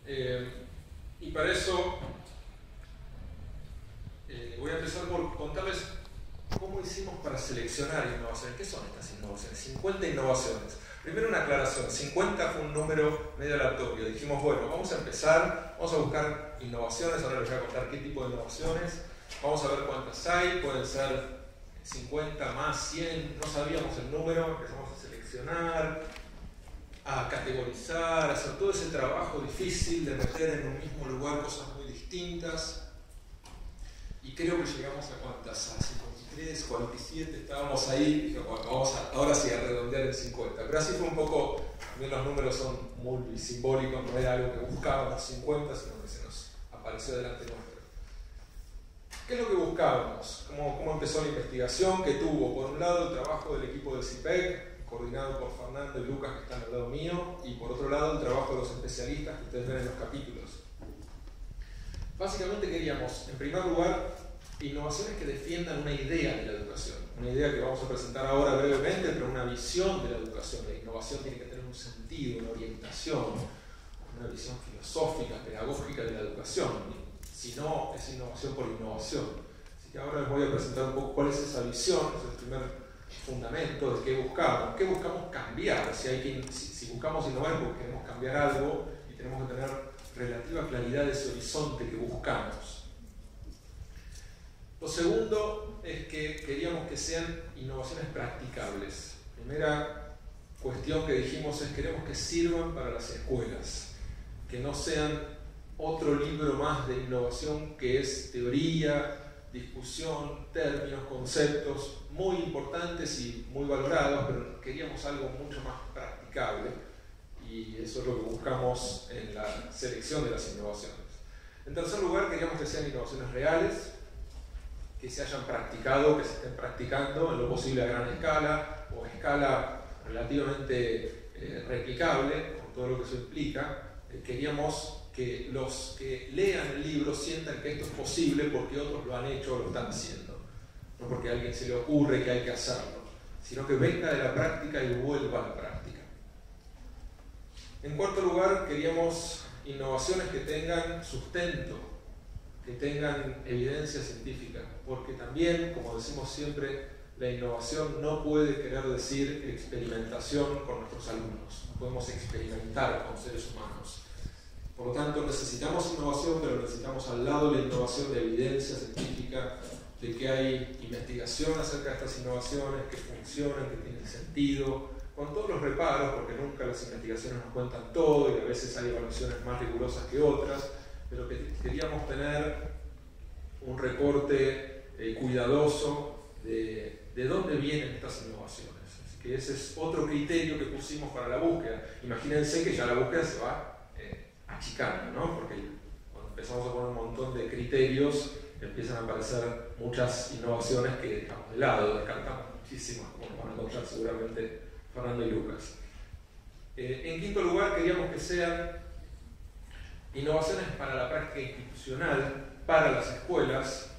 Y para eso voy a empezar por contarles cómo hicimos para seleccionar innovaciones. ¿Qué son estas innovaciones? 50 innovaciones. Primero una aclaración, 50 fue un número medio aleatorio. Dijimos, bueno, vamos a empezar, vamos a buscar innovaciones, ahora les voy a contar qué tipo de innovaciones, vamos a ver cuántas hay, pueden ser 50 más 100, no sabíamos el número, empezamos a seleccionar, a categorizar, a hacer todo ese trabajo difícil de meter en un mismo lugar cosas muy distintas. Y creo que llegamos a cuántas, a 53, 47, estábamos ahí, dije, bueno, vamos ahora sí a redondear en 50. Pero así fue un poco, también los números son muy simbólicos, no era algo que buscábamos 50, sino que se nos apareció delante nuestro. ¿Qué es lo que buscábamos? ¿Cómo empezó la investigación? Que tuvo, por un lado, el trabajo del equipo del CIPEC, coordinado por Fernando y Lucas, que están al lado mío, y por otro lado, el trabajo de los especialistas que ustedes ven en los capítulos. Básicamente queríamos, en primer lugar, innovaciones que defiendan una idea de la educación. Una idea que vamos a presentar ahora brevemente, pero una visión de la educación. La innovación tiene que tener un sentido, una orientación, una visión filosófica, pedagógica de la educación. Si no, es innovación por innovación. Así que ahora les voy a presentar un poco cuál es esa visión, es el primer fundamento de qué buscamos. ¿Qué buscamos cambiar? Si buscamos innovar, porque queremos cambiar algo y tenemos que tener relativa claridad de ese horizonte que buscamos. Lo segundo es que queríamos que sean innovaciones practicables. Primera cuestión que dijimos es queremos que sirvan para las escuelas, que no sean otro libro más de innovación que es teoría, discusión, términos, conceptos muy importantes y muy valorados, pero queríamos algo mucho más practicable. Y eso es lo que buscamos en la selección de las innovaciones. En tercer lugar, queríamos que sean innovaciones reales, que se hayan practicado, que se estén practicando en lo posible a gran escala o a escala relativamente replicable, con todo lo que eso implica. Queríamos que los que lean el libro sientan que esto es posible porque otros lo han hecho o lo están haciendo. No porque a alguien se le ocurre que hay que hacerlo, sino que venga de la práctica y vuelva a la práctica. En cuarto lugar, queríamos innovaciones que tengan sustento, que tengan evidencia científica, porque también, como decimos siempre, la innovación no puede querer decir experimentación con nuestros alumnos. No podemos experimentar con seres humanos. Por lo tanto, necesitamos innovación, pero necesitamos al lado de la innovación de evidencia científica, de que hay investigación acerca de estas innovaciones, que funcionan, que tienen sentido, con todos los reparos, porque nunca las investigaciones nos cuentan todo y a veces hay evaluaciones más rigurosas que otras, pero que queríamos tener un reporte cuidadoso de dónde vienen estas innovaciones. Así que ese es otro criterio que pusimos para la búsqueda. Imagínense que ya la búsqueda se va achicando, ¿no? Porque cuando empezamos a poner un montón de criterios, empiezan a aparecer muchas innovaciones que dejamos de lado, descartamos muchísimas, como van a encontrar seguramente Fernando y Lucas. En quinto lugar, queríamos que sean innovaciones para la práctica institucional, para las escuelas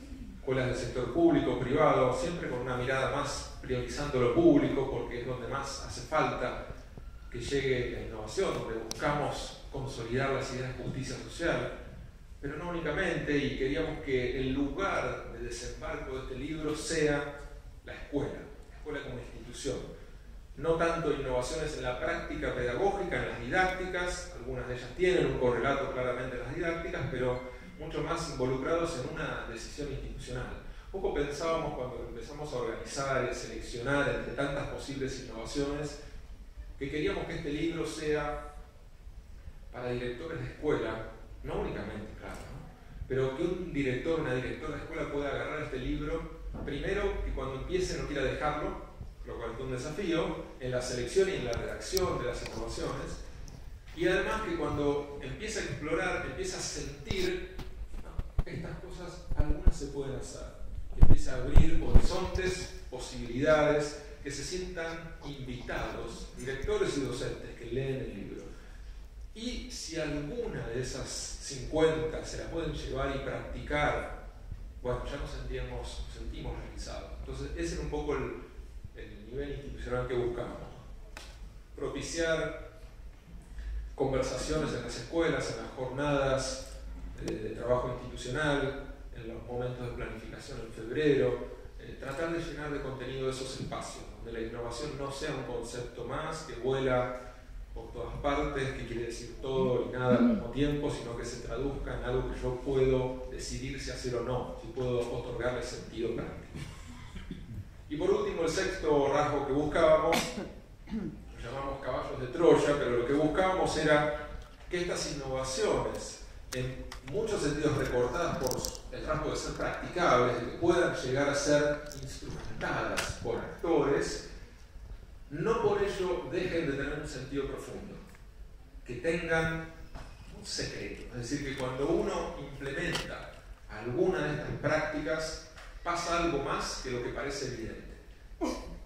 del sector público, privado, siempre con una mirada más priorizando lo público, porque es donde más hace falta que llegue la innovación, donde buscamos consolidar las ideas de justicia social, pero no únicamente, y queríamos que el lugar de desembarco de este libro sea la escuela como institución. No tanto innovaciones en la práctica pedagógica, en las didácticas, algunas de ellas tienen un correlato claramente en las didácticas, pero mucho más involucrados en una decisión institucional. Poco pensábamos cuando empezamos a organizar y a seleccionar entre tantas posibles innovaciones, que queríamos que este libro sea para directores de escuela, no únicamente, claro, ¿no? Pero que un director, una directora de escuela pueda agarrar este libro, primero que cuando empiece no quiera dejarlo, lo cual es un desafío, en la selección y en la redacción de las innovaciones, y además que cuando empieza a explorar, empieza a sentir, no, estas cosas algunas se pueden hacer, que empieza a abrir horizontes, posibilidades, que se sientan invitados, directores y docentes que leen el libro. Y si alguna de esas 50 se la pueden llevar y practicar, bueno, ya nos sentimos realizados. Entonces ese era un poco el nivel institucional que buscamos. Propiciar conversaciones en las escuelas, en las jornadas de trabajo institucional, en los momentos de planificación en febrero, tratar de llenar de contenido esos espacios, donde la innovación no sea un concepto más que vuela por todas partes, que quiere decir todo y nada al mismo tiempo, sino que se traduzca en algo que yo puedo decidir si hacer o no, si puedo otorgarle sentido práctico. Y por último, el sexto rasgo que buscábamos, lo llamamos caballos de Troya, pero lo que buscábamos era que estas innovaciones, en muchos sentidos recortadas por el rasgo de ser practicables, de que puedan llegar a ser instrumentadas por actores, no por ello dejen de tener un sentido profundo, que tengan un secreto. Es decir, que cuando uno implementa alguna de estas prácticas, pasa algo más que lo que parece evidente.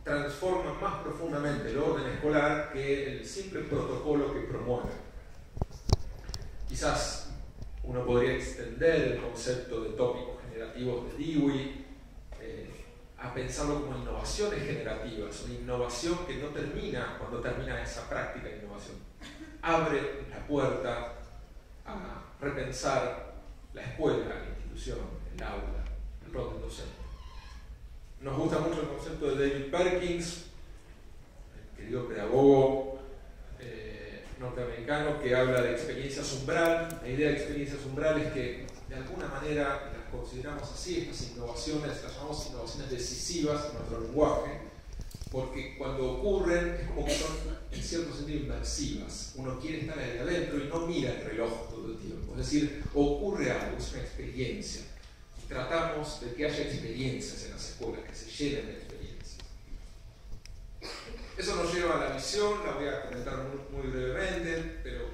Transforma más profundamente el orden escolar que el simple protocolo que promueve. Quizás uno podría extender el concepto de tópicos generativos de Dewey a pensarlo como innovaciones generativas, una innovación que no termina cuando termina esa práctica de innovación. Abre la puerta a repensar la escuela, la institución, el aula, el rol del docente. Nos gusta mucho el concepto de David Perkins, el querido pedagogo norteamericano, que habla de experiencias umbral. La idea de experiencias umbral es que de alguna manera las consideramos así, estas innovaciones, las llamamos innovaciones decisivas en nuestro lenguaje, porque cuando ocurren es como que son en cierto sentido inmersivas. Uno quiere estar ahí adentro y no mira el reloj todo el tiempo. Es decir, ocurre algo, es una experiencia. Y tratamos de que haya experiencias en las escuelas, que se llenen de experiencias. Eso nos lleva a la visión, la voy a comentar muy brevemente, pero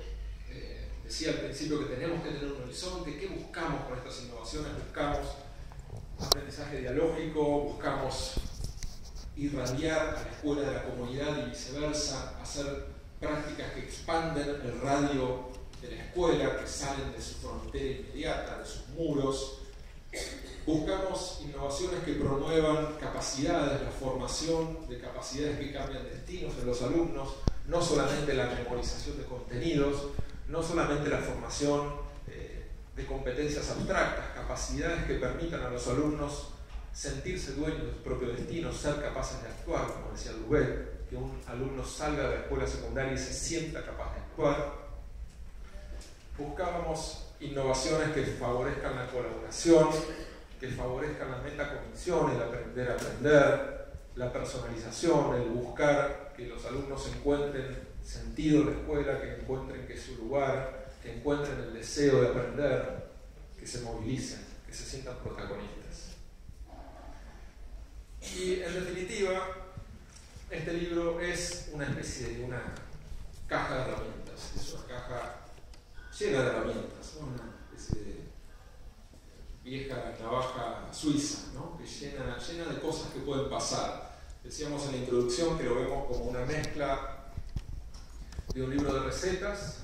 decía al principio que tenemos que tener un horizonte. ¿Qué buscamos con estas innovaciones? Buscamos aprendizaje dialógico, buscamos irradiar a la escuela de la comunidad y viceversa, hacer prácticas que expanden el radio de la escuela, que salen de su frontera inmediata, de sus muros. Buscamos innovaciones que promuevan capacidades, la formación de capacidades que cambian destinos en los alumnos, no solamente la memorización de contenidos, no solamente la formación de competencias abstractas, capacidades que permitan a los alumnos sentirse dueños de su propio destino, ser capaces de actuar, como decía Louvet, que un alumno salga de la escuela secundaria y se sienta capaz de actuar. Buscábamos innovaciones que favorezcan la colaboración, que favorezcan la metacognición, el aprender a aprender, la personalización, el buscar que los alumnos encuentren sentido en la escuela, que encuentren que es su lugar, que encuentren el deseo de aprender, que se movilicen, que se sientan protagonistas. Y en definitiva, este libro es una especie de una caja de herramientas, es una caja llena de herramientas, ¿no? Una especie de vieja navaja suiza, ¿no? Que llena de cosas que pueden pasar. Decíamos en la introducción que lo vemos como una mezcla de un libro de recetas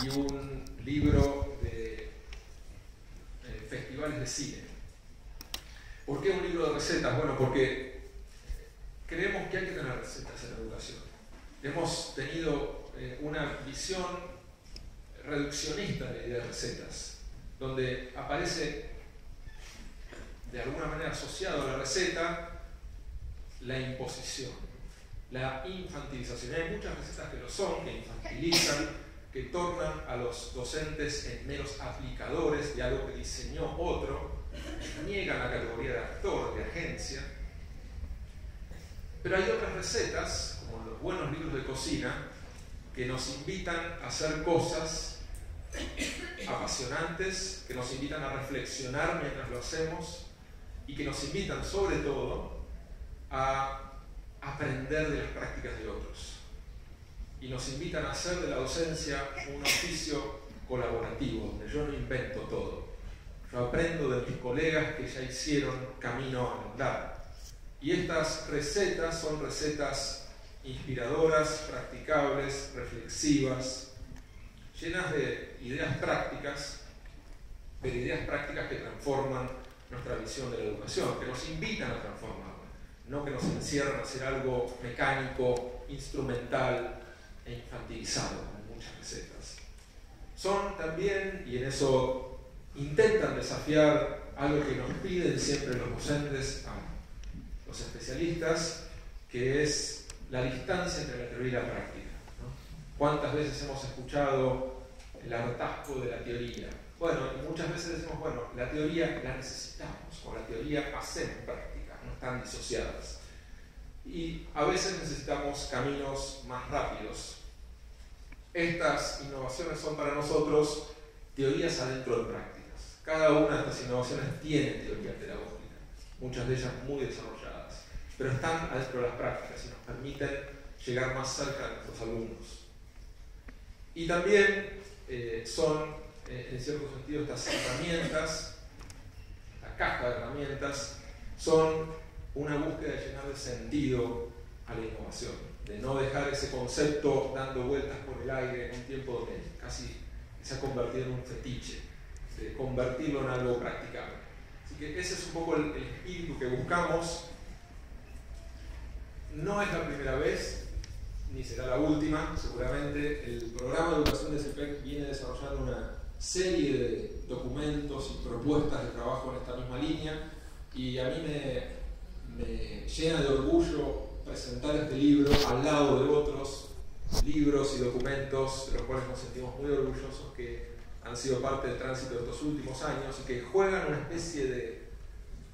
y un libro de festivales de cine. ¿Por qué un libro de recetas? Bueno, porque creemos que hay que tener recetas en la educación. Hemos tenido una visión reduccionista de la idea de recetas, donde aparece de alguna manera asociado a la receta la imposición, la infantilización. Hay muchas recetas que lo son, que infantilizan, que tornan a los docentes en meros aplicadores de algo que diseñó otro, niegan la categoría de actor, de agencia. Pero hay otras recetas, como los buenos libros de cocina, que nos invitan a hacer cosas apasionantes, que nos invitan a reflexionar mientras lo hacemos y que nos invitan sobre todo a aprender de las prácticas de otros. Y nos invitan a hacer de la docencia un oficio colaborativo, donde yo no invento todo. Yo aprendo de mis colegas que ya hicieron camino al andar. Y estas recetas son recetas inspiradoras, practicables, reflexivas, llenas de ideas prácticas, pero ideas prácticas que transforman nuestra visión de la educación, que nos invitan a transformarla, no que nos encierran a hacer algo mecánico, instrumental e infantilizado, en muchas recetas. Son también, y en eso intentan desafiar algo que nos piden siempre los docentes a los especialistas, que es la distancia entre la teoría y la práctica, ¿no? ¿Cuántas veces hemos escuchado el hartazgo de la teoría? Bueno, muchas veces decimos, bueno, la teoría la necesitamos, con la teoría hacemos práctica, no están disociadas. Y a veces necesitamos caminos más rápidos. Estas innovaciones son para nosotros teorías adentro de prácticas. Cada una de estas innovaciones tiene teoría pedagógica, muchas de ellas muy desarrolladas, pero están adentro de las prácticas y nos permiten llegar más cerca de nuestros alumnos. Y también son, en cierto sentido, estas herramientas, la caja de herramientas, son una búsqueda de llenar de sentido a la innovación, de no dejar ese concepto dando vueltas por el aire en un tiempo donde casi se ha convertido en un fetiche, de convertirlo en algo practicable. Así que ese es un poco el espíritu que buscamos. No es la primera vez, ni será la última, seguramente. El programa de educación de CEPEC viene desarrollando una serie de documentos y propuestas de trabajo en esta misma línea, y a mí me llena de orgullo presentar este libro al lado de otros libros y documentos de los cuales nos sentimos muy orgullosos, que han sido parte del tránsito de estos últimos años y que juegan una especie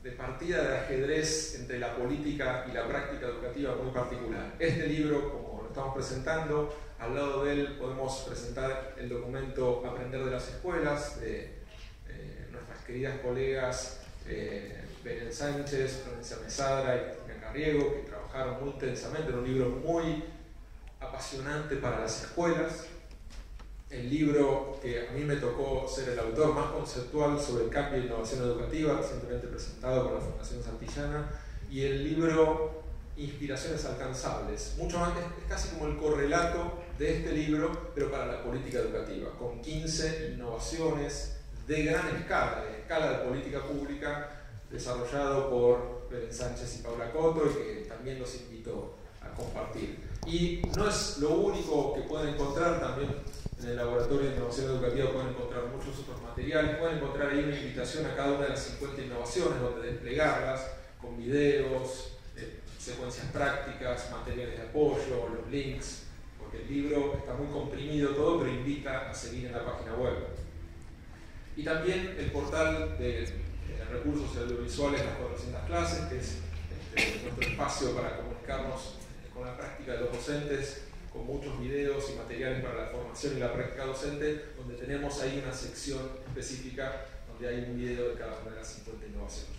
de partida de ajedrez entre la política y la práctica educativa muy particular. Este libro, como lo estamos presentando, al lado de él podemos presentar el documento Aprender de las Escuelas, de nuestras queridas colegas Belén Sánchez, Florencia Mesadra y Cristina Carriego, que trabajaron muy intensamente en un libro muy apasionante para las escuelas. El libro que a mí me tocó ser el autor más conceptual sobre el cambio e innovación educativa, recientemente presentado por la Fundación Santillana, y el libro Inspiraciones Alcanzables, mucho más, es casi como el correlato de este libro, pero para la política educativa, con 15 innovaciones de gran escala, de escala de política pública, desarrollado por Belén Sánchez y Paula Coto, y que también los invito a compartir. Y no es lo único que pueden encontrar, también en el Laboratorio de Innovación Educativa pueden encontrar muchos otros materiales, pueden encontrar ahí una invitación a cada una de las 50 innovaciones, donde desplegarlas con videos, secuencias prácticas, materiales de apoyo, los links, porque el libro está muy comprimido todo, pero invita a seguir en la página web. Y también el portal de recursos audiovisuales, las 400 clases, que es nuestro espacio para comunicarnos con la práctica de los docentes, con muchos videos y materiales para la formación y la práctica docente, donde tenemos ahí una sección específica donde hay un video de cada una de las 50 innovaciones.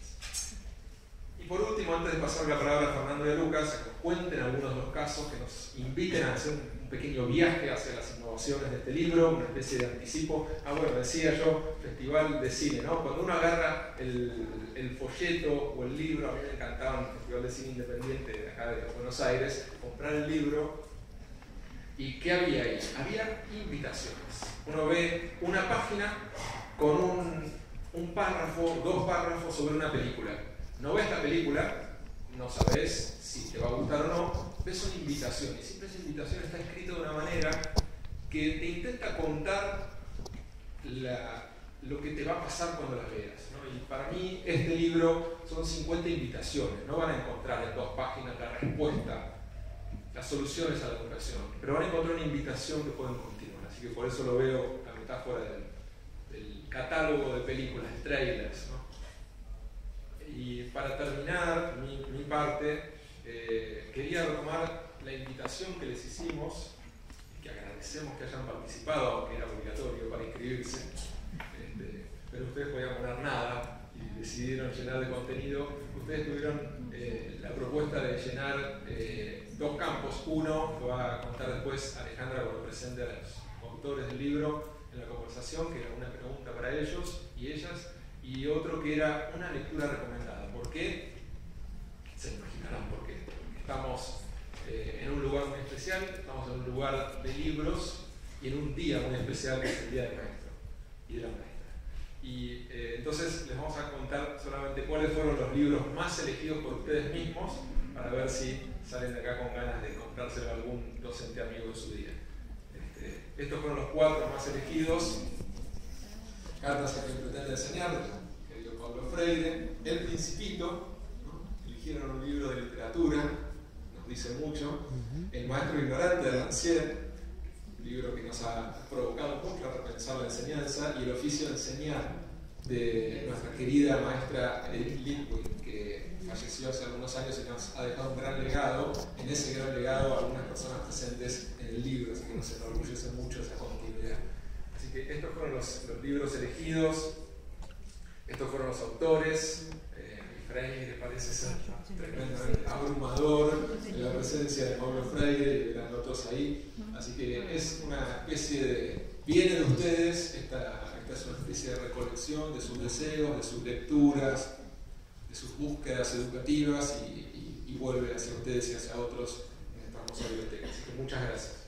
Y por último, antes de pasar la palabra a Fernando y a Lucas, que nos cuenten algunos de los casos, que nos inviten a hacer un pequeño viaje hacia las innovaciones de este libro, una especie de anticipo. Bueno, decía yo, festival de cine, ¿no? Cuando uno agarra el folleto o el libro, a mí me encantaba en el Festival de Cine Independiente de acá de Buenos Aires, comprar el libro. ¿Y qué había ahí? Había invitaciones. Uno ve una página con un párrafo, 2 párrafos sobre una película. No ves la película, no sabes si te va a gustar o no, ves una invitación, y siempre esa invitación está escrita de una manera que te intenta contar lo que te va a pasar cuando las veas, ¿no? Y para mí este libro son 50 invitaciones, no van a encontrar en 2 páginas la respuesta, las soluciones a la educación, pero van a encontrar una invitación que pueden continuar, así que por eso lo veo la metáfora del catálogo de películas, trailers, ¿no? Y para terminar mi parte, quería retomar la invitación que les hicimos, que agradecemos que hayan participado, aunque era obligatorio para inscribirse, pero ustedes podían poner nada y decidieron llenar de contenido. Ustedes tuvieron la propuesta de llenar 2 campos, uno que va a contar después Alejandra cuando presente a los autores del libro en la conversación, que era una pregunta para ellos y ellas, y otro que era una lectura recomendada. ¿Por qué? Se imaginarán por qué. Estamos en un lugar muy especial, estamos en un lugar de libros y en un día muy especial que es el Día del Maestro y de la Maestra. Y entonces les vamos a contar solamente cuáles fueron los libros más elegidos por ustedes mismos, para ver si salen de acá con ganas de comprárselo a algún docente amigo de su día. estos fueron los 4 más elegidos. Cartas a quien pretende enseñar, querido Pablo Freire. El Principito, ¿no? Eligieron un libro de literatura, nos dice mucho. El Maestro Ignorante de Rancière, un libro que nos ha provocado mucho a repensar la enseñanza. Y El Oficio de Enseñar, de nuestra querida maestra Edith Litwin, que falleció hace algunos años y nos ha dejado un gran legado. En ese gran legado, algunas personas presentes en el libro, así que nos enorgullece mucho esa continuidad. Así que estos fueron los libros elegidos, estos fueron los autores. Freire parece ser tremendamente abrumador la presencia de Pablo Freire y verán otros ahí. Así que es una especie de. Viene de ustedes, esta es una especie de recolección de sus deseos, de sus lecturas, de sus búsquedas educativas y vuelve hacia ustedes y hacia otros en esta hermosa biblioteca. Así que muchas gracias.